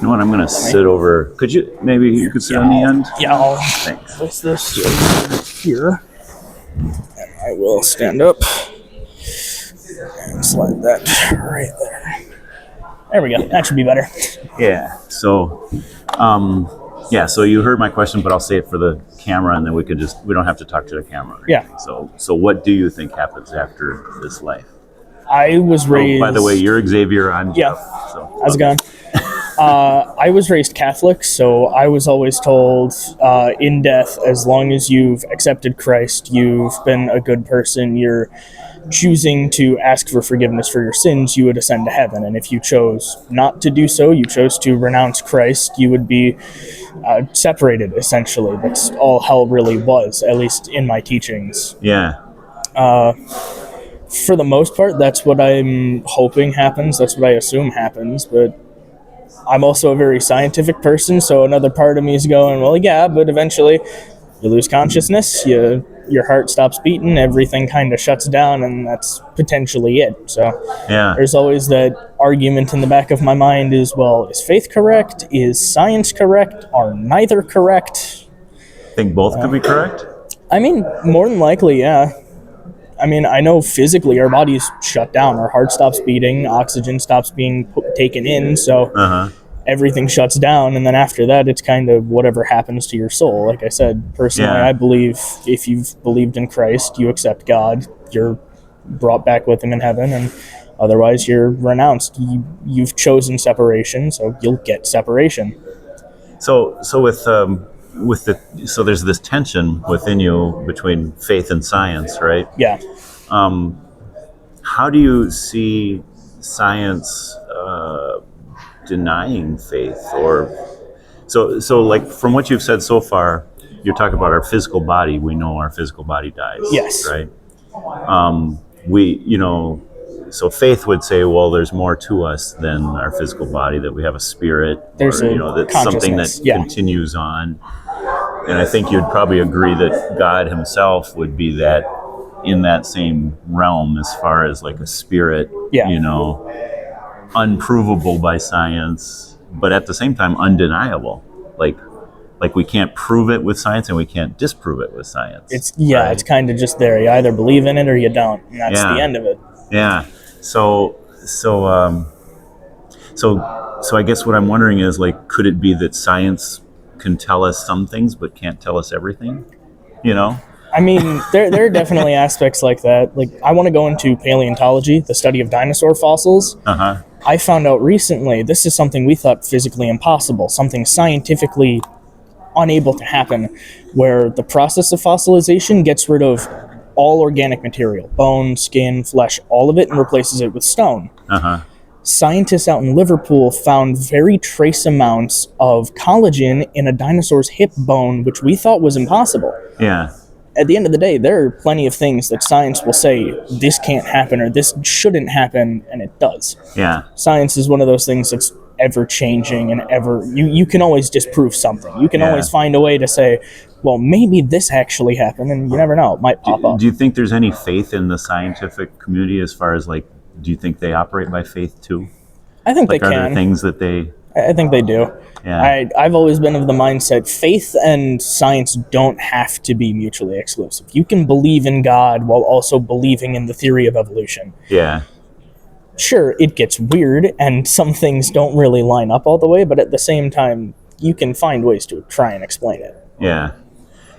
know what? I'm going to sit over. Could you, maybe you could sit on the end? Yeah, I'll Thanks. place this here. And I will stand up and slide that right there. There we go. That should be better. Yeah. So, so you heard my question, but I'll say it for the camera, and then we don't have to talk to the camera. Yeah. So what do you think happens after this life? I was raised... Oh, by the way, you're Xavier. I'm Jeff. So, how's it going? I was raised Catholic, so I was always told, in death, as long as you've accepted Christ, you've been a good person, you're choosing to ask for forgiveness for your sins, you would ascend to heaven. And if you chose not to do so, you chose to renounce Christ, you would be separated, essentially. That's all hell really was, at least in my teachings. Yeah. For the most part, that's what I'm hoping happens. That's what I assume happens. But I'm also a very scientific person, so another part of me is going, well, yeah, but eventually you lose consciousness, your heart stops beating, everything kind of shuts down, and that's potentially it. So there's always that argument in the back of my mind is, well, is faith correct? Is science correct? Are neither correct? Think both could be correct? I mean, more than likely, yeah. I mean, I know physically our bodies shut down. Our heart stops beating, oxygen stops being taken in, so everything shuts down, and then after that, it's kind of whatever happens to your soul. Like I said, personally, I believe if you've believed in Christ, you accept God, you're brought back with him in heaven, and otherwise you're renounced. You've chosen separation, so you'll get separation. So there's this tension within you between faith and science, right? Yeah. How do you see science denying faith? Or so like from what you've said so far, you're talking about our physical body. We know our physical body dies. Yes. Right. So faith would say, well, there's more to us than our physical body, that we have a spirit, there's that's something that continues on. And I think you'd probably agree that God himself would be that in that same realm as far as like a spirit, unprovable by science, but at the same time undeniable. Like we can't prove it with science and we can't disprove it with science. It's kind of just there. You either believe in it or you don't, and that's the end of it. Yeah. So I guess what I'm wondering is, like, could it be that science can tell us some things but can't tell us everything? I mean, there are definitely aspects like that. Like, I want to go into paleontology, the study of dinosaur fossils. I found out recently this is something we thought physically impossible, something scientifically unable to happen, where the process of fossilization gets rid of all organic material, bone, skin, flesh, all of it, and replaces it with stone. Scientists out in Liverpool found very trace amounts of collagen in a dinosaur's hip bone, which we thought was impossible. Yeah. At the end of the day, there are plenty of things that science will say, this can't happen or this shouldn't happen, and it does. Yeah. Science is one of those things that's ever-changing and you can always disprove something. You can always find a way to say, well, maybe this actually happened, and you never know, it might pop up. Do you think there's any faith in the scientific community as far as, like, do you think they operate by faith too? I think they can. Are there things that they... I think they do. Yeah. I've always been of the mindset, faith and science don't have to be mutually exclusive. You can believe in God while also believing in the theory of evolution. Yeah. Sure, it gets weird, and some things don't really line up all the way, but at the same time, you can find ways to try and explain it. Yeah.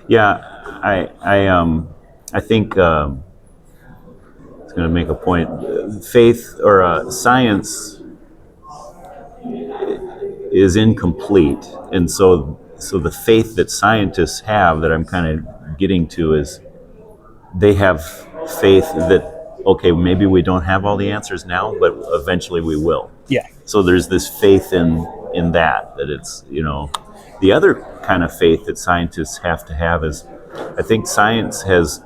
Yeah, I think I was going to make a point. Faith or science is incomplete, and so the faith that scientists have, that I'm kind of getting to, is they have faith that, okay, maybe we don't have all the answers now, but eventually we will. Yeah. So there's this faith in that it's, the other kind of faith that scientists have to have is, I think science has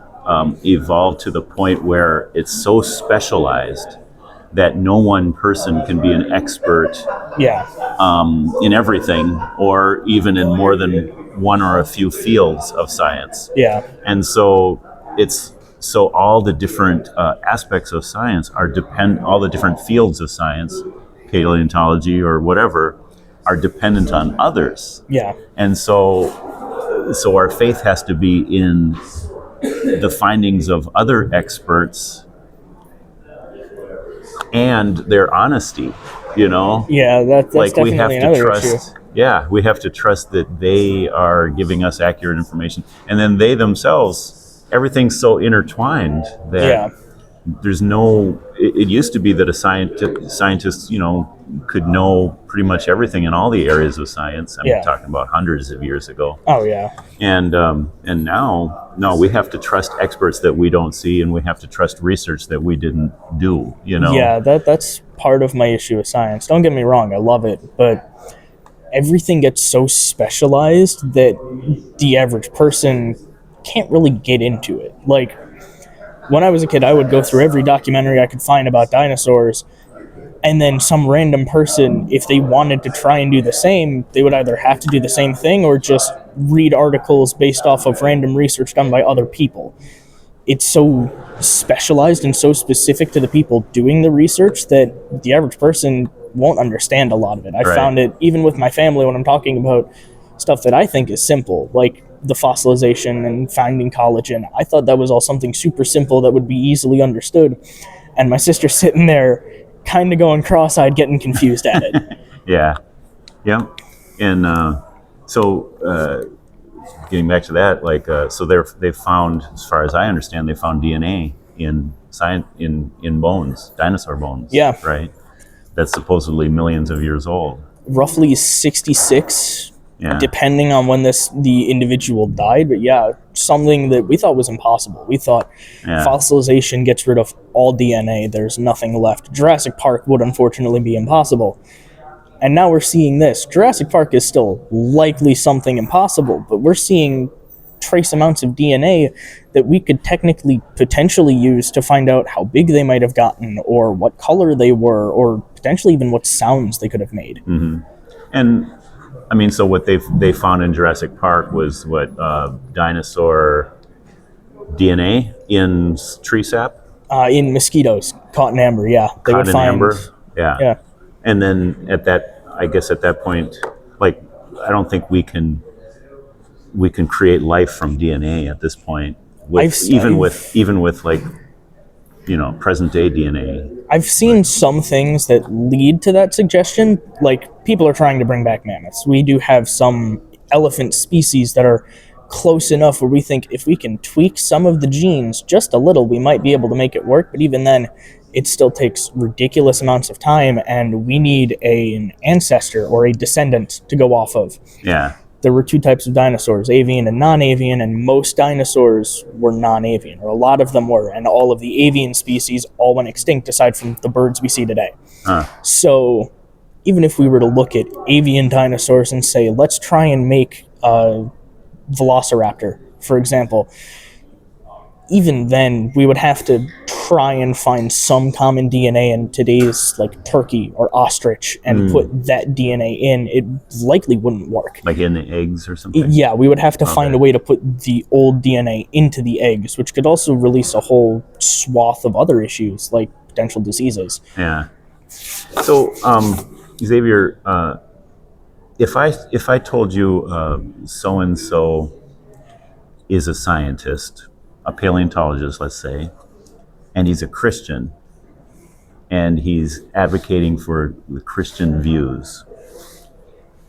evolved to the point where it's so specialized that no one person can be an expert in everything, or even in more than one or a few fields of science. Yeah. And so all the different aspects of science all the different fields of science, paleontology or whatever, are dependent on others. Yeah. And so our faith has to be in the findings of other experts and their honesty, Yeah, that's like we have definitely to another issue. trust. Yeah, we have to trust that they are giving us accurate information, and then they themselves, everything's so intertwined that Yeah. there's no. It used to be that a scientist, could know pretty much everything in all the areas of science. I'm Yeah. talking about hundreds of years ago. Oh, yeah. And now, no, we have to trust experts that we don't see, and we have to trust research that we didn't do. Yeah, that's part of my issue with science. Don't get me wrong, I love it, but everything gets so specialized that the average person can't really get into it. Like, when I was a kid, I would go through every documentary I could find about dinosaurs, and then some random person, if they wanted to try and do the same, they would either have to do the same thing or just read articles based off of random research done by other people. It's so specialized and so specific to the people doing the research that the average person won't understand a lot of it. I Right. found it even with my family when I'm talking about stuff that I think is simple, like the fossilization and finding collagen. I thought that was all something super simple that would be easily understood. And my sister's sitting there kind of going cross-eyed, getting confused at it. Yeah. And getting back to that, they've found, as far as I understand, they found DNA in bones, dinosaur bones. Yeah. Right. That's supposedly millions of years old. Roughly 66, Yeah. depending on when the individual died. But yeah, something that we thought was impossible. We thought Yeah. fossilization gets rid of all DNA. There's nothing left. Jurassic Park would unfortunately be impossible. And now we're seeing this. Jurassic Park is still likely something impossible, but we're seeing trace amounts of DNA that we could potentially use to find out how big they might have gotten, or what color they were, or potentially even what sounds they could have made. Mm-hmm. And I mean, so what they found in Jurassic Park was dinosaur DNA in tree sap, In mosquitoes caught in amber, yeah. They would caught in find amber. Yeah. Yeah. And then at that point, like, I don't think we can create life from DNA at this point. Even with like, present day DNA. I've seen some things that lead to that suggestion. Like, people are trying to bring back mammoths. We do have some elephant species that are close enough where we think if we can tweak some of the genes just a little, we might be able to make it work. But even then, it still takes ridiculous amounts of time, and we need an ancestor or a descendant to go off of. Yeah. There were two types of dinosaurs, avian and non-avian, and most dinosaurs were non-avian, or a lot of them were, and all of the avian species all went extinct aside from the birds we see today. So even if we were to look at avian dinosaurs and say, let's try and make a velociraptor, for example, even then we would have to try and find some common DNA in today's, like, turkey or ostrich and put that DNA in. It likely wouldn't work. Like in the eggs or something? Yeah, we would have to find a way to put the old DNA into the eggs, which could also release a whole swath of other issues, like potential diseases. Yeah. So, Xavier, if I told you so and so is a scientist, a paleontologist, let's say, and he's a Christian, and he's advocating for the Christian views,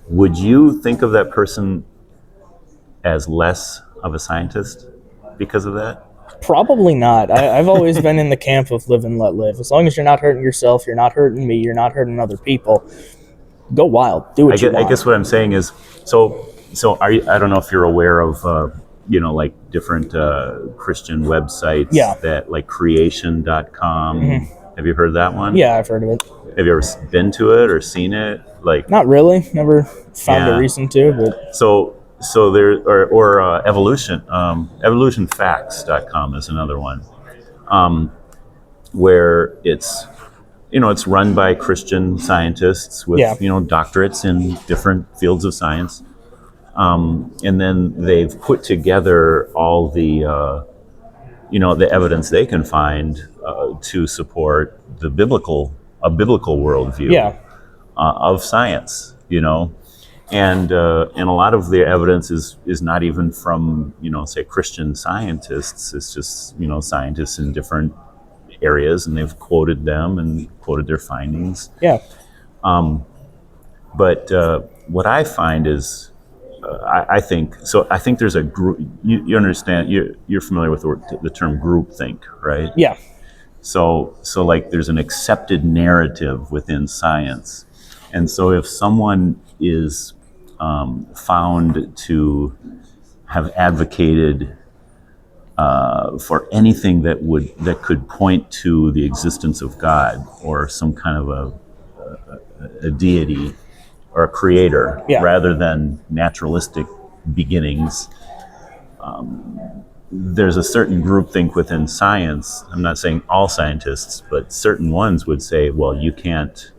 would you think of that person as less of a scientist because of that? Probably not. I've always been in the camp of live and let live. As long as you're not hurting yourself, you're not hurting me, you're not hurting other people, go wild. Do what you want. I guess what I'm saying is, so are you, I don't know if you're aware of, like different Christian websites that, like, creation.com. Mm-hmm. Have you heard of that one? Yeah, I've heard of it. Have you ever been to it or seen it? Like, not really. Never found a reason to, but so there, or evolution, evolutionfacts.com is another one, where it's run by Christian scientists with doctorates in different fields of science. And then they've put together all the, the evidence they can find to support a biblical worldview of science. And a lot of the evidence is not even from say Christian scientists. It's just scientists in different areas, and they've quoted them and quoted their findings. Yeah. But what I find is, I think there's a group. You understand? You're familiar with the term groupthink, right? Yeah. So like there's an accepted narrative within science, and so if someone is found to have advocated for anything that could point to the existence of God or some kind of a deity or a creator, Yeah. rather than naturalistic beginnings, there's a certain groupthink within science. I'm not saying all scientists, but certain ones would say, well, you can't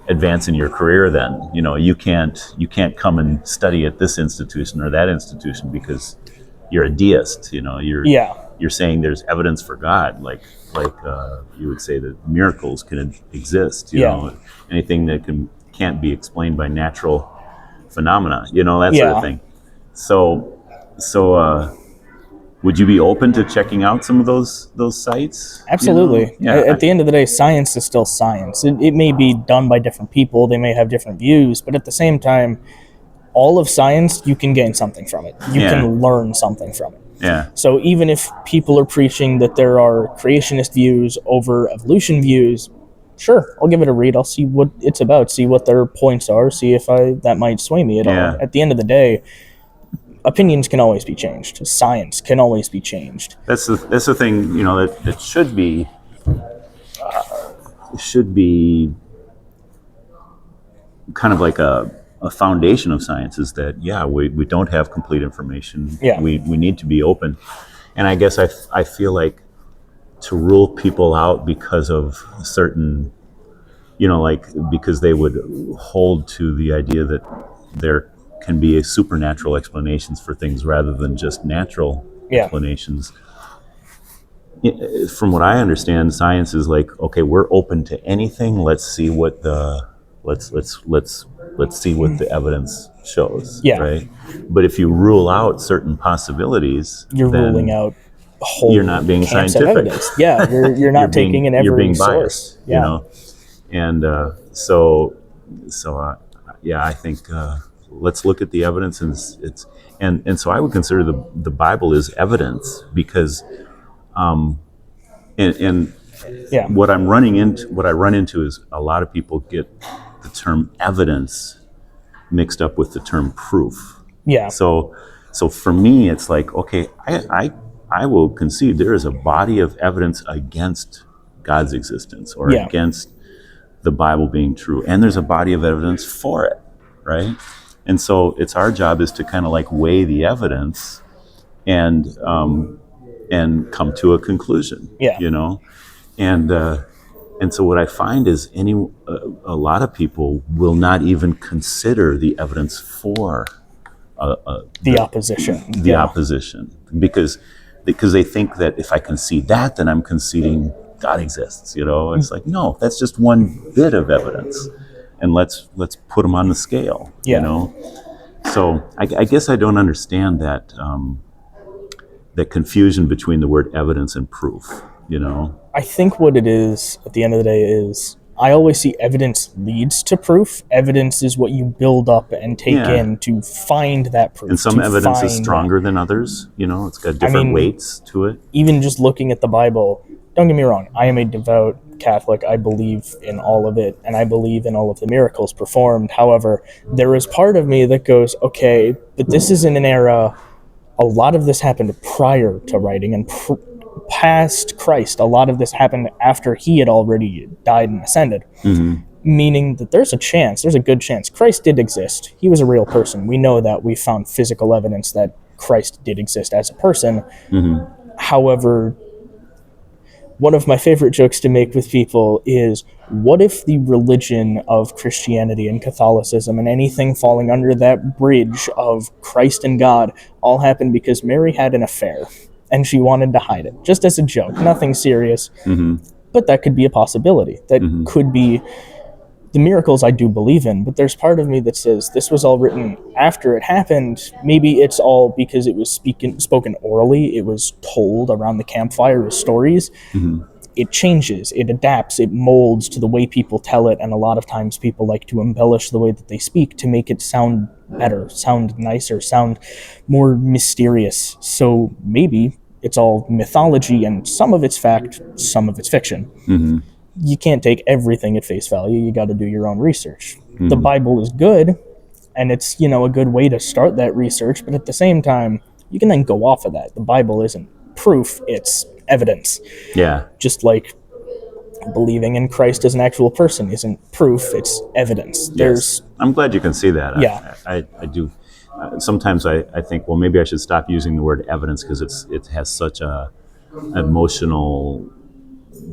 advance in your career then. You can't come and study at this institution or that institution because you're a deist. You're saying there's evidence for God, like you would say that miracles can exist. Anything that can't be explained by natural phenomena. That sort of thing. So would you be open to checking out some of those sites? Absolutely. At the end of the day, science is still science. It may be done by different people. They may have different views, but at the same time, all of science, you can gain something from it. You can learn something from it. Yeah. So even if people are preaching that there are creationist views over evolution views, sure, I'll give it a read. I'll see what it's about, see what their points are, see if that might sway me at all. At the end of the day, opinions can always be changed. Science can always be changed. That's the thing, that should be kind of like a foundation of science, is that we don't have complete information. We need to be open. And I guess I feel like to rule people out because of certain, because they would hold to the idea that there can be supernatural explanations for things rather than just natural explanations. From what I understand, science is like, okay, we're open to anything. Let's see what let's see what the evidence shows. Right. But if you rule out certain possibilities, you're ruling out whole. You're not being scientific. You're not taking in every you're being source. Biased. And so I think let's look at the evidence, and so I would consider the Bible is evidence, because what I run into is a lot of people get the term evidence mixed up with the term proof. So for me, it's like, okay, I will concede there is a body of evidence against God's existence or against the Bible being true, and there's a body of evidence for it, right? And so it's our job is to kind of like weigh the evidence and come to a conclusion. And so what I find is a lot of people will not even consider the evidence for the opposition. Opposition, because they think that if I concede that, then I'm conceding God exists. It's like, no, that's just one bit of evidence, and let's put them on the scale. So I guess I don't understand that confusion between the word evidence and proof. I think what it is at the end of the day is I always see evidence leads to proof. Evidence is what you build up and take in to find that proof. And some evidence is stronger than others. It's got different weights to it. Even just looking at the Bible, don't get me wrong, I am a devout Catholic. I believe in all of it, and I believe in all of the miracles performed. However, there is part of me that goes, okay, but this is in an era, a lot of this happened prior to writing and past Christ. A lot of this happened after he had already died and ascended. Meaning that there's a good chance Christ did exist. He was a real person. We know that. We found physical evidence that Christ did exist as a person. However, one of my favorite jokes to make with people is, what if the religion of Christianity and Catholicism and anything falling under that bridge of Christ and God all happened because Mary had an affair and she wanted to hide it, just as a joke, nothing serious. But that could be a possibility. That could be the miracles I do believe in, but there's part of me that says this was all written after it happened. Maybe it's all because it was spoken orally. It was told around the campfire as stories. It changes, it adapts, it molds to the way people tell it, and a lot of times people like to embellish the way that they speak to make it sound better, sound nicer, sound more mysterious. So maybe it's all mythology, and some of it's fact, some of it's fiction. You can't take everything at face value. You got to do your own research. The Bible is good, and it's, a good way to start that research, but at the same time, you can then go off of that. The Bible isn't proof, it's evidence. Yeah. Just like believing in Christ as an actual person isn't proof, it's evidence. Yes. I'm glad you can see that. Yeah. I do. Sometimes I think, well, maybe I should stop using the word evidence because it has such a emotional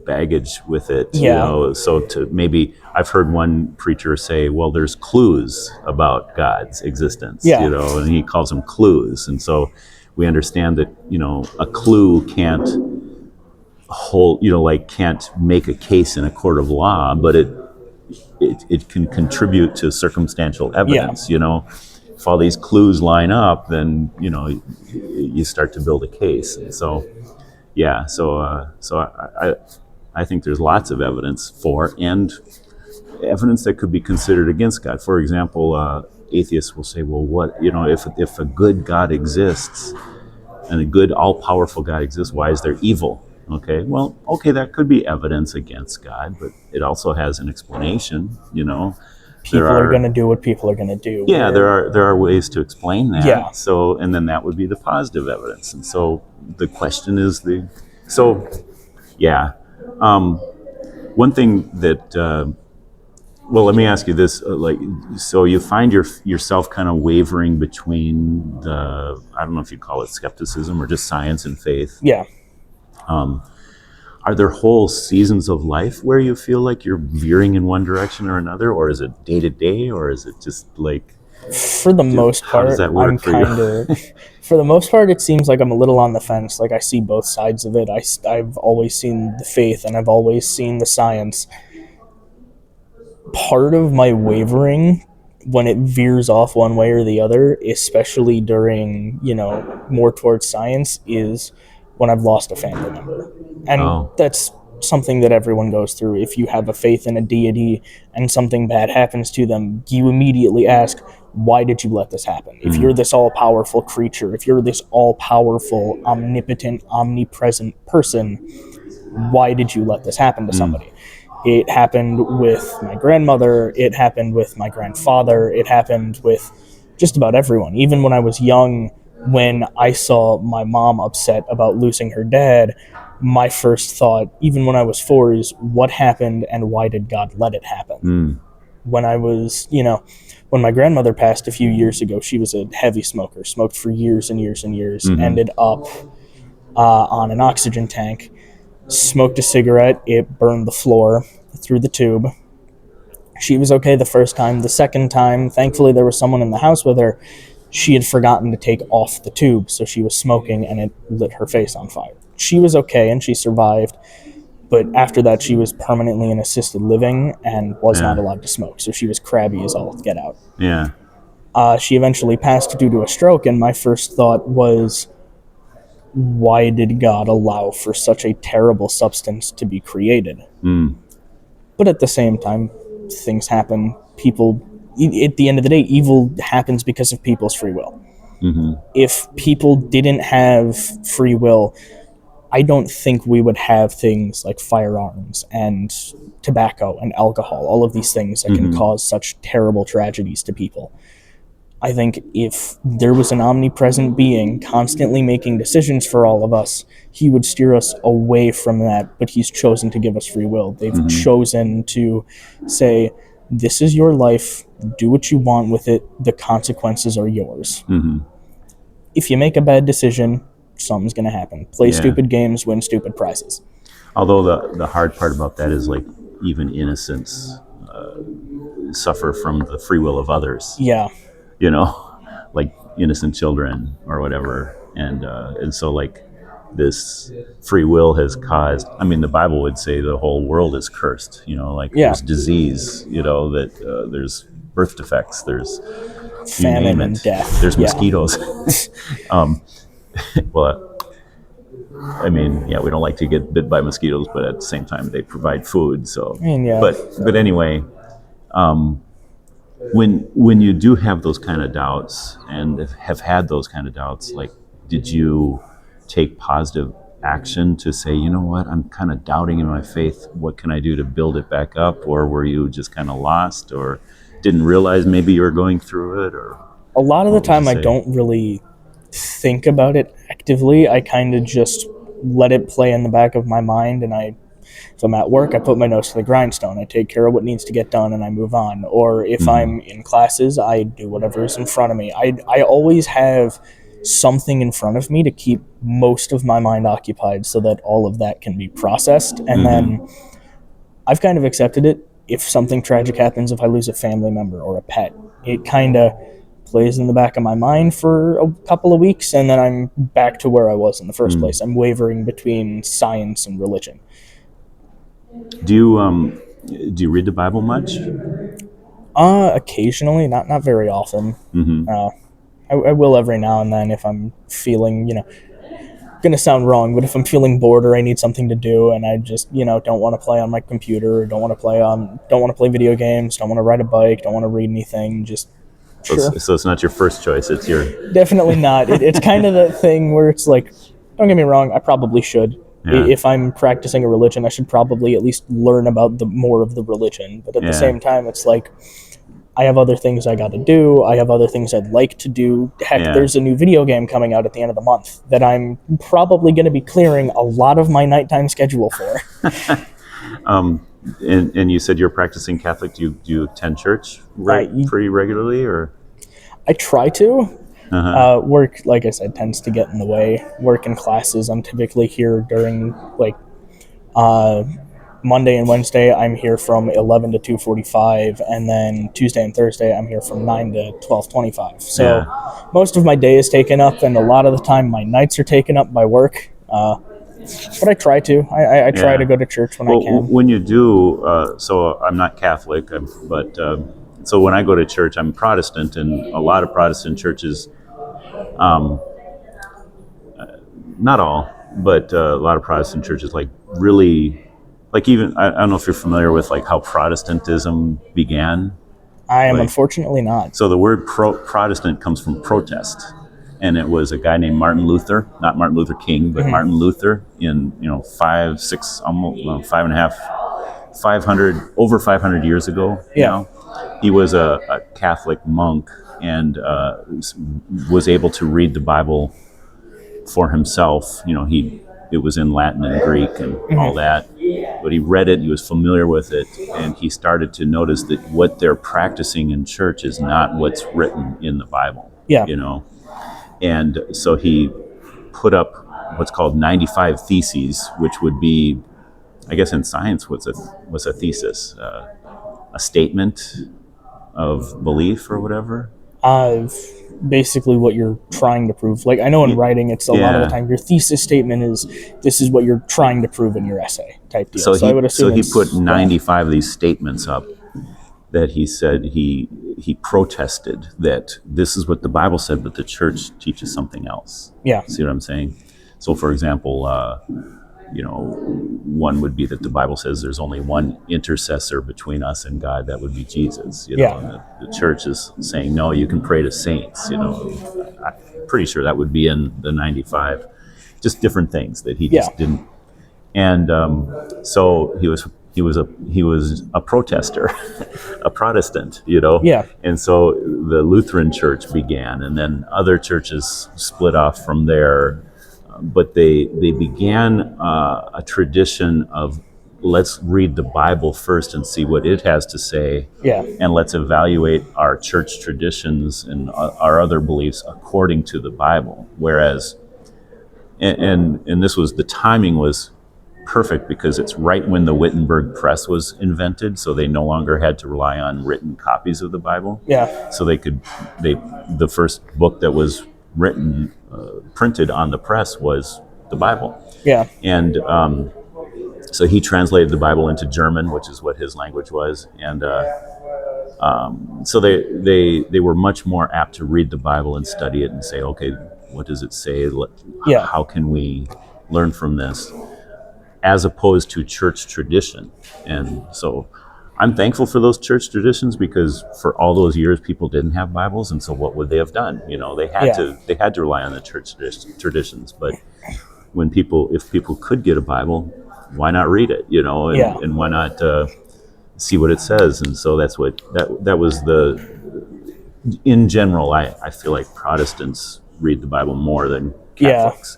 baggage with it. Yeah. So maybe I've heard one preacher say, well, there's clues about God's existence. Yeah. And he calls them clues. And so we understand that, a clue can't hold, can't make a case in a court of law, but it can contribute to circumstantial evidence. If all these clues line up, then you start to build a case. And so I think there's lots of evidence for and evidence that could be considered against God. For example, atheists will say, well, what, if a good God exists and a good all-powerful God exists, why is there evil? Okay, that could be evidence against God, but it also has an explanation. People are going to do what people are going to do. Yeah, there are ways to explain that. Yeah. So, and then that would be the positive evidence. And so the question is one thing that let me ask you this: so you find yourself kind of wavering between I don't know if you call it skepticism or just science and faith. Yeah. Are there whole seasons of life where you feel like you're veering in one direction or another, or is it day to day, or is it just like? For the most part, how does that work for you? For the most part, it seems like I'm a little on the fence. Like I see both sides of it. I've always seen the faith and I've always seen the science. Part of my wavering, when it veers off one way or the other, especially during, more towards science, is when I've lost a family member. And that's something that everyone goes through. If you have a faith in a deity and something bad happens to them, you immediately ask, why did you let this happen? If you're this all-powerful creature, if you're this all-powerful, omnipotent, omnipresent person, why did you let this happen to somebody? It happened with my grandmother, it happened with my grandfather, it happened with just about everyone. Even when I was young, when I saw my mom upset about losing her dad, my first thought, even when I was 4, is what happened and why did God let it happen? When I was, when my grandmother passed a few years ago, she was a heavy smoker, smoked for years and years and years, ended up on an oxygen tank, smoked a cigarette, it burned the floor through the tube. She was okay the first time. The second time, thankfully there was someone in the house with her. She had forgotten to take off the tube, so she was smoking and it lit her face on fire. She was okay and she survived, but after that she was permanently in assisted living and was not allowed to smoke, so she was crabby as all get out. Yeah. She eventually passed due to a stroke, and my first thought was, why did God allow for such a terrible substance to be created? But at the same time, things happen. People, at the end of the day, evil happens because of people's free will. If people didn't have free will, I don't think we would have things like firearms and tobacco and alcohol, all of these things that can cause such terrible tragedies to people. I think if there was an omnipresent being constantly making decisions for all of us, he would steer us away from that, but he's chosen to give us free will. They've chosen to say, this is your life, do what you want with it, the consequences are yours. If you make a bad decision, something's going to happen. Play stupid games, win stupid prizes. Although the hard part about that is like even innocents suffer from the free will of others. Yeah. Like innocent children or whatever. And so like this free will has caused. I mean, the Bible would say the whole world is cursed. Like Yeah. there's disease. That there's birth defects. There's you Famine name and it. death. There's Yeah. mosquitoes. Well, I mean, yeah, we don't like to get bit by mosquitoes, but at the same time, they provide food. So, I mean, yeah. but anyway, when you do have those kind of doubts and have had those kind of doubts, like, did you take positive action to say, you know what, I'm kind of doubting in my faith. What can I do to build it back up? Or were you just kind of lost, or didn't realize maybe you were going through it? Or a lot of the what would you time, I say? don't really think about it actively. I kind of just let it play in the back of my mind, and if I'm at work, I put my nose to the grindstone. I take care of what needs to get done, and I move on. Or if I'm in classes, I do whatever is in front of me. I always have something in front of me to keep most of my mind occupied so that all of that can be processed. And then I've kind of accepted it. If something tragic happens, if I lose a family member or a pet, it kind of plays in the back of my mind for a couple of weeks, and then I'm back to where I was in the first place. I'm wavering between science and religion. Do you read the Bible much? Occasionally, not very often. I will every now and then if I'm feeling, gonna sound wrong, but if I'm feeling bored or I need something to do and I just, don't want to play on my computer, don't want to play video games, don't want to ride a bike, don't want to read anything, just sure. So it's not your first choice. It's your Definitely not. It's kind of that thing where it's like, don't get me wrong, I probably should. Yeah. If I'm practicing a religion, I should probably at least learn about the more of the religion. But at the same time, it's like, I have other things I got to do. I have other things I'd like to do. Heck, there's a new video game coming out at the end of the month that I'm probably going to be clearing a lot of my nighttime schedule for. And you said you're practicing Catholic. Do you attend church pretty regularly, or? I try to. Work, like I said, tends to get in the way. Work and classes, I'm typically here during Monday and Wednesday, I'm here from 11 to 2:45, and then Tuesday and Thursday, I'm here from 9 to 12:25. So most of my day is taken up, and a lot of the time, my nights are taken up by work. But I try to. I try to go to church when I can. When you do, so I'm not Catholic, but so when I go to church, I'm Protestant, and a lot of Protestant churches, not all, but a lot of Protestant churches really. Even I don't know if you're familiar with how Protestantism began. I am unfortunately not. So the word Protestant comes from protest, and it was a guy named Martin Luther, not Martin Luther King, but Martin Luther in 500 years ago. He was a Catholic monk and was able to read the Bible for himself. It was in Latin and Greek and all that. But he read it, he was familiar with it, and he started to notice that what they're practicing in church is not what's written in the Bible. And so he put up what's called 95 theses, which would be, I guess in science, what's a thesis? A statement of belief or whatever? Basically what you're trying to prove. I know in writing, it's a lot of the time your thesis statement is, this is what you're trying to prove in your essay type deal. So I would assume he put 95 of these statements up that he said he protested that this is what the Bible said, but the church teaches something else. See what I'm saying? So for example, one would be that the Bible says there's only one intercessor between us and God. That would be Jesus. And the church is saying, no, you can pray to saints. I'm pretty sure that would be in the 95. Just different things that he just didn't. And so he was a protester, a Protestant. And so the Lutheran Church began, and then other churches split off from there. But they began a tradition of, let's read the Bible first and see what it has to say, and let's evaluate our church traditions and our other beliefs according to the Bible. Whereas, and this was, the timing was perfect because it's right when the Wittenberg press was invented, so they no longer had to rely on written copies of the Bible. So the first book that was written, printed on the press was the Bible. Yeah. And so he translated the Bible into German, which is what his language was, and so they were much more apt to read the Bible and study it and say, okay, what does it say? Yeah. How can we learn from this? As opposed to church tradition. And so I'm thankful for those church traditions, because for all those years people didn't have Bibles, and so what would they have done? They had to rely on the church traditions. But if people could get a Bible, why not read it? And why not see what it says? And so that's what that was in general. I feel like Protestants read the Bible more than Catholics.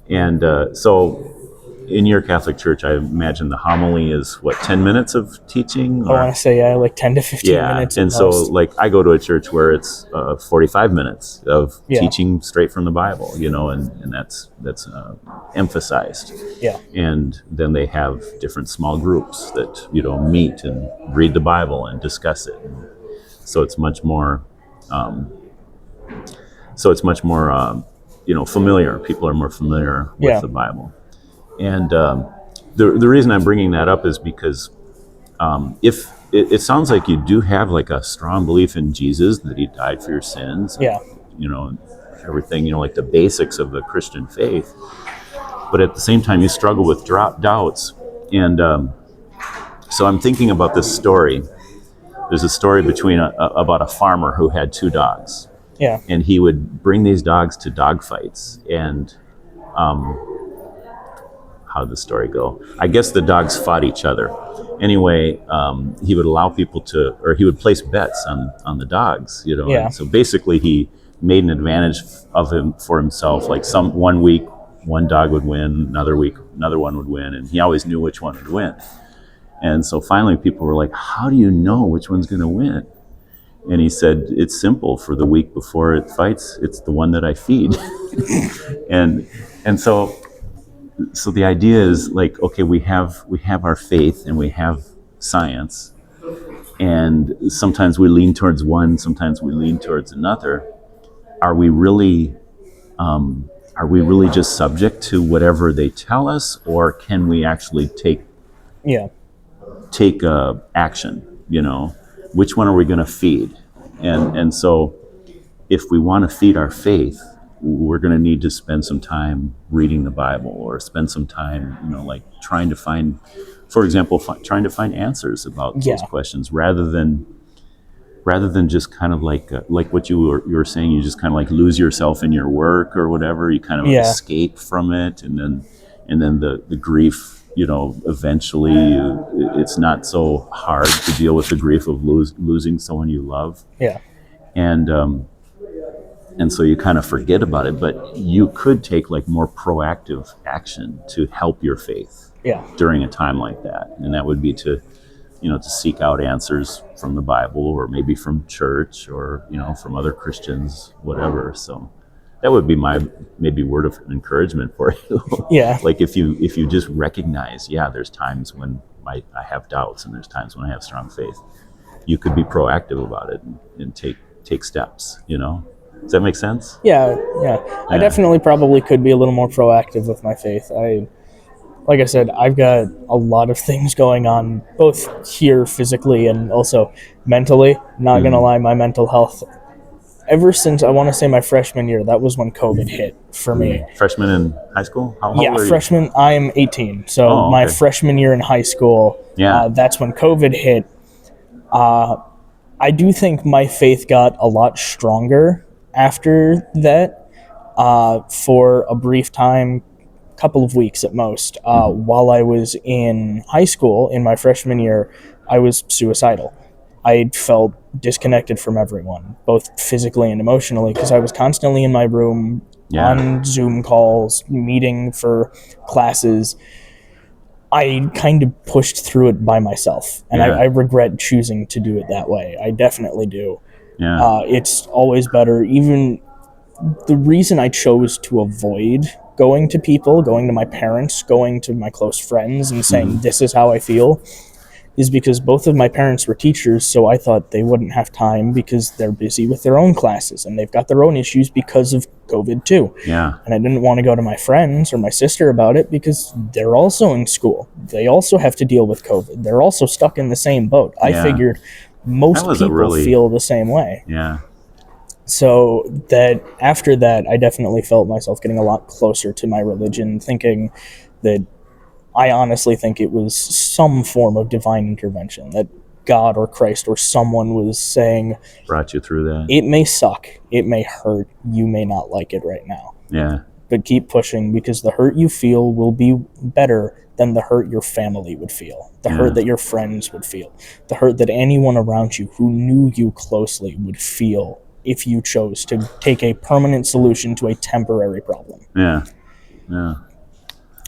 And so in your Catholic church, I imagine the homily is 10 minutes of teaching? I want to say, like 10 to 15 minutes. And so I go to a church where it's 45 minutes of teaching straight from the Bible, and that's emphasized. Yeah. And then they have different small groups that, meet and read the Bible and discuss it. And so it's much more, familiar. People are more familiar with the Bible. And the reason I'm bringing that up is because if it sounds like you do have like a strong belief in Jesus, that he died for your sins, and, everything, like the basics of the Christian faith, but at the same time you struggle with doubts. And so I'm thinking about this story. There's a story about a farmer who had 2 dogs. Yeah. And he would bring these dogs to dog fights, and how'd the story go? I guess the dogs fought each other. Anyway, he would allow people he would place bets on the dogs, Yeah. And so basically he made an advantage for himself. Like one week, one dog would win, another week, another one would win, and he always knew which one would win. And so finally people were like, how do you know which one's going to win? And he said, it's simple. For the week before it fights, it's the one that I feed. and so the idea is like, okay, we have our faith and we have science, and sometimes we lean towards one, sometimes we lean towards another. Are we really just subject to whatever they tell us, or can we actually take action? Which one are we going to feed? And so if we want to feed our faith, we're going to need to spend some time reading the Bible, or spend some time, like trying to find, for example, trying to find answers about those questions, rather than just kind of like what you were saying, you just kind of like lose yourself in your work or whatever. You kind of escape from it, and then the grief, eventually it's not so hard to deal with the grief of losing someone you love. Yeah. And so you kind of forget about it, but you could take like more proactive action to help your faith during a time like that. And that would be to seek out answers from the Bible, or maybe from church, or, from other Christians, whatever. So that would be my maybe word of encouragement for you. Yeah. Like if you just recognize, there's times when I have doubts, and there's times when I have strong faith, you could be proactive about it and take steps, Does that make sense? Yeah. I definitely probably could be a little more proactive with my faith. Like I said, I've got a lot of things going on, both here physically and also mentally. Not going to lie, my mental health, ever since I want to say my freshman year, that was when COVID hit for me. Freshman in high school? How old are you? Freshman. I'm 18. So my freshman year in high school, that's when COVID hit. I do think my faith got a lot stronger after that, for a brief time, couple of weeks at most. While I was in high school, in my freshman year, I was suicidal. I felt disconnected from everyone, both physically and emotionally, because I was constantly in my room, on Zoom calls, meeting for classes. I kind of pushed through it by myself, and I regret choosing to do it that way. I definitely do. It's always better. Even the reason I chose to avoid going to people, going to my parents, going to my close friends and saying, this is how I feel, is because both of my parents were teachers, so I thought they wouldn't have time because they're busy with their own classes and they've got their own issues because of COVID too. Yeah. And I didn't want to go to my friends or my sister about it because they're also in school. They also have to deal with COVID. They're also stuck in the same boat. I figured most people feel the same way. Yeah. So that after that, I definitely felt myself getting a lot closer to my religion, thinking that I honestly think it was some form of divine intervention, that God or Christ or someone was saying, brought you through that. It may suck, it may hurt, you may not like it right now. Yeah. But keep pushing, because the hurt you feel will be better than the hurt your family would feel, the hurt that your friends would feel, the hurt that anyone around you who knew you closely would feel if you chose to take a permanent solution to a temporary problem. Yeah. Yeah.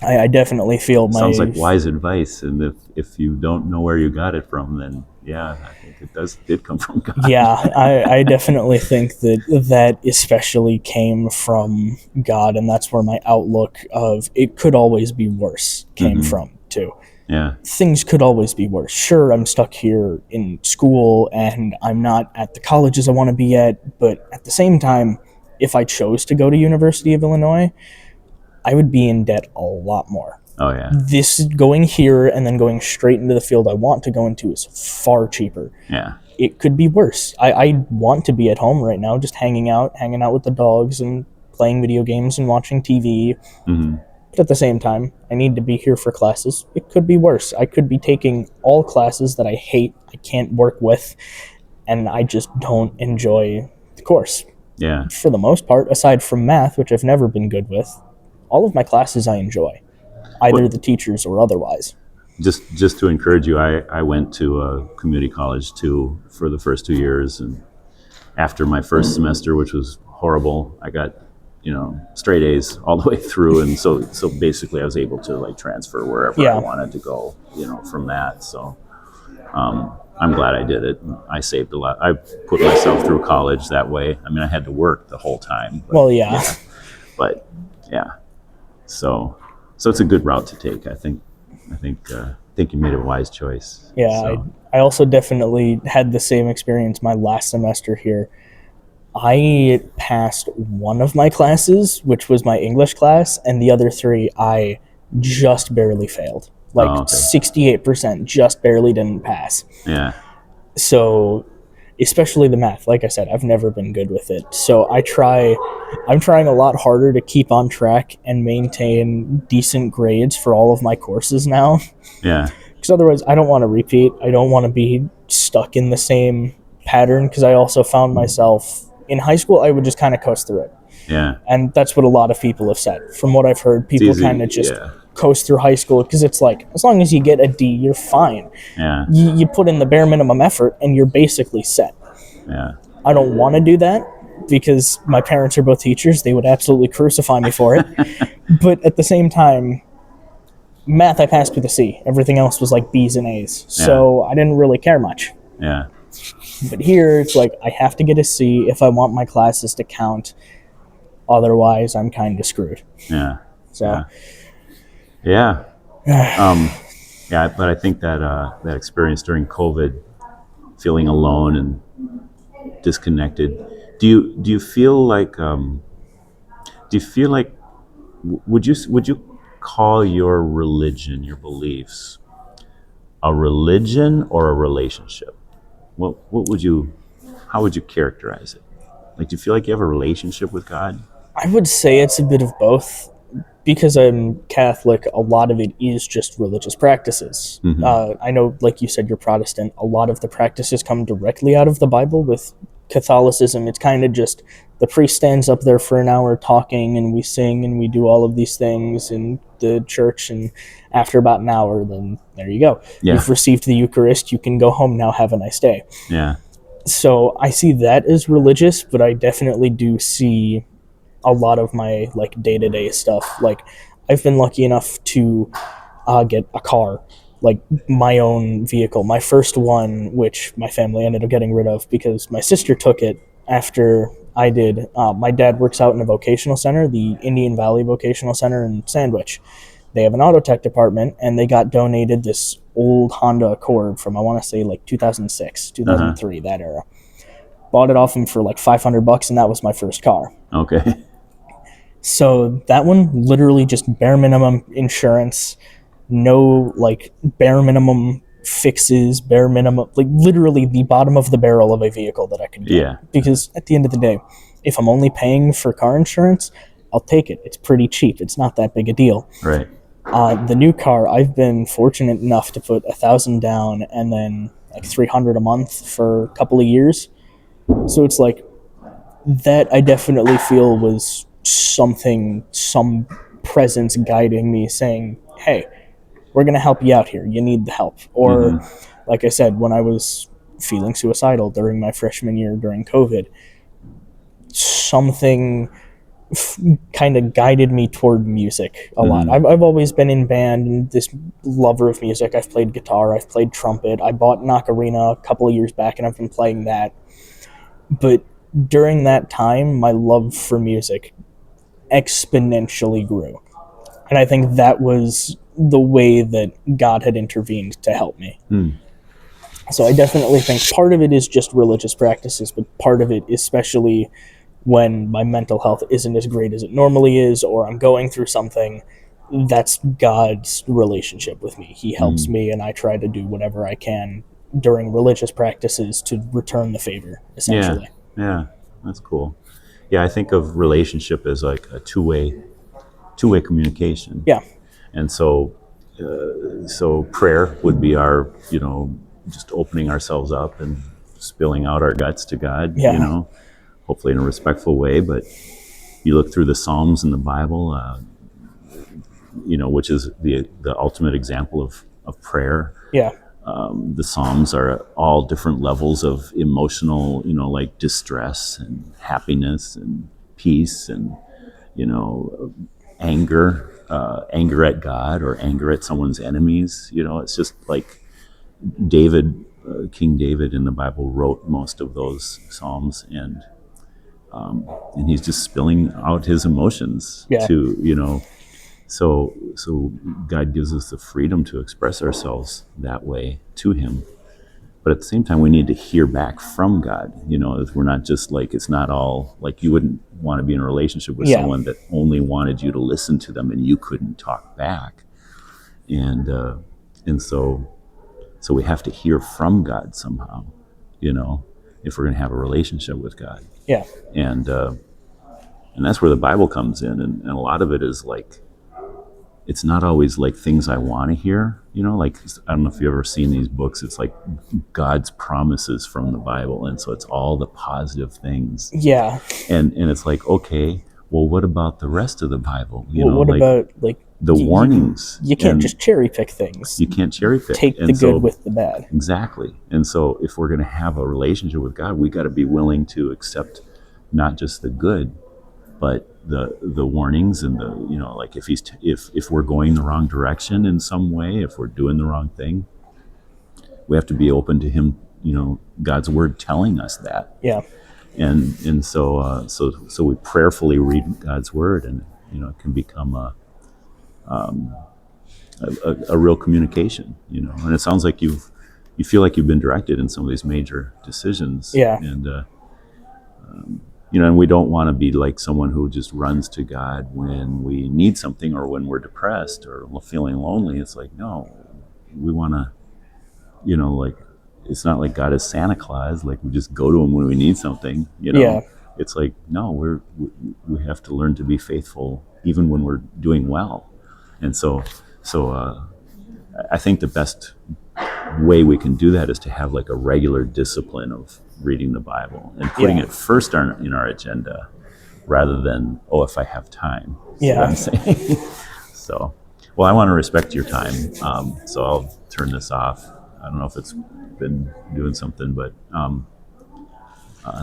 I definitely feel sounds like wise advice, and if you don't know where you got it from, then I think it did come from God. Yeah, I definitely think that especially came from God, and that's where my outlook of it could always be worse came from too. Yeah. Things could always be worse. Sure, I'm stuck here in school and I'm not at the colleges I want to be at, but at the same time, if I chose to go to University of Illinois, I would be in debt a lot more. Oh, yeah. This going here and then going straight into the field I want to go into is far cheaper. Yeah. It could be worse. I want to be at home right now, just hanging out with the dogs and playing video games and watching TV. Mm-hmm. But at the same time, I need to be here for classes. It could be worse. I could be taking all classes that I hate, I can't work with, and I just don't enjoy the course. Yeah. For the most part, aside from math, which I've never been good with, all of my classes I enjoy, either the teachers or otherwise. Just to encourage you, I went to a community college too for the first 2 years, and after my first semester, which was horrible, I got straight A's all the way through, and so basically I was able to like transfer wherever I wanted to go, from that. So I'm glad I did it. I saved a lot. I put myself through college that way. I mean, I had to work the whole time. But, But yeah. So it's a good route to take. I think you made a wise choice. Yeah, so. I also definitely had the same experience my last semester here. I passed one of my classes, which was my English class, and the other 3 I just barely failed. 68% just barely didn't pass. Yeah. So, especially the math, like I said, I've never been good with it. So I'm trying a lot harder to keep on track and maintain decent grades for all of my courses now. Yeah. Because otherwise I don't want to repeat. I don't want to be stuck in the same pattern, because I also found myself in high school, I would just kind of coast through it. Yeah. And that's what a lot of people have said. From what I've heard, people kind of just coast through high school, because it's like, as long as you get a D, you're fine. Yeah. You put in the bare minimum effort and you're basically set. Yeah. I don't want to do that because my parents are both teachers. They would absolutely crucify me for it. But at the same time, math I passed with a C. Everything else was like B's and A's. So I didn't really care much. Yeah. But here, it's like I have to get a C if I want my classes to count. Otherwise, I'm kind of screwed. Yeah. So. Yeah. But I think that experience during COVID, feeling alone and disconnected. Do you feel like would you call your religion, your beliefs, a religion or a relationship? How would you characterize it? Like, do you feel like you have a relationship with God? I would say it's a bit of both. Because I'm Catholic, a lot of it is just religious practices. Mm-hmm. I know, like you said, you're Protestant. A lot of the practices come directly out of the Bible. With Catholicism, it's kind of just the priest stands up there for an hour talking, and we sing, and we do all of these things in the church, and after about an hour, then there you go. Yeah. You've received the Eucharist. You can go home now. Have a nice day. Yeah. So I see that as religious, but I definitely do see a lot of my like day-to-day stuff. Like, I've been lucky enough to get a car, like my own vehicle, my first one, which my family ended up getting rid of because my sister took it after I did. My dad works out in a vocational center, the Indian Valley Vocational Center in Sandwich. They have an auto tech department, and they got donated this old Honda Accord from, I want to say, like 2006, 2003, that era. Bought it off them for like $500, and that was my first car. Okay. So that one, literally just bare minimum insurance, no like bare minimum fixes, bare minimum, like literally the bottom of the barrel of a vehicle that I could get. Yeah. Because at the end of the day, if I'm only paying for car insurance, I'll take it. It's pretty cheap. It's not that big a deal. Right. The new car, I've been fortunate enough to put $1,000 down and then like $300 a month for a couple of years. So it's like that. I definitely feel was some presence guiding me, saying, "Hey, we're gonna help you out here. You need the help." Or, like I said, when I was feeling suicidal during my freshman year during COVID, something kind of guided me toward music a lot. I've always been in band and this lover of music. I've played guitar, I've played trumpet. I bought an ocarina a couple of years back and I've been playing that. But during that time, my love for music exponentially grew. And I think that was the way that God had intervened to help me. So I definitely think part of it is just religious practices, but part of it, especially when my mental health isn't as great as it normally is, or I'm going through something, that's God's relationship with me. He helps me, and I try to do whatever I can during religious practices to return the favor, essentially. Yeah, that's cool. Yeah, I think of relationship as like a two-way communication. Yeah. And so prayer would be our, just opening ourselves up and spilling out our guts to God, hopefully in a respectful way. But you look through the Psalms in the Bible, which is the ultimate example of prayer. Yeah. The Psalms are all different levels of emotional, like distress and happiness and peace and, anger at God or anger at someone's enemies. It's just like King David in the Bible wrote most of those Psalms, and he's just spilling out his emotions to, So God gives us the freedom to express ourselves that way to him. But at the same time, we need to hear back from God. If we're not just like, it's not all like, you wouldn't want to be in a relationship with someone that only wanted you to listen to them and you couldn't talk back. And so we have to hear from God somehow, if we're going to have a relationship with God. Yeah. And that's where the Bible comes in. And a lot of it is like, it's not always like things I want to hear, like, I don't know if you've ever seen these books. It's like God's promises from the Bible. And so it's all the positive things. Yeah. And it's like, okay, well, what about the rest of the Bible? What about like the warnings? You can't just cherry pick things. You can't cherry pick. Take the good with the bad. Exactly. And so if we're going to have a relationship with God, we got to be willing to accept not just the good, but the warnings and the, like if we're going the wrong direction in some way, if we're doing the wrong thing, we have to be open to him, God's word telling us that. Yeah. And so we prayerfully read God's word, and it can become a real communication, and it sounds like you feel like you've been directed in some of these major decisions. Yeah. And and we don't want to be like someone who just runs to God when we need something or when we're depressed or feeling lonely. It's like, no, we want to, like, it's not like God is Santa Claus. Like, we just go to him when we need something, Yeah. It's like, no, we have to learn to be faithful even when we're doing well. And so I think the best way we can do that is to have like a regular discipline of reading the Bible and putting it first in our agenda rather than, if I have time. Yeah. I'm saying. So, well, I want to respect your time. So I'll turn this off. I don't know if it's been doing something, but, and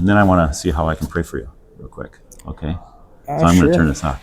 then I want to see how I can pray for you real quick. Okay. So I'm going to turn this off.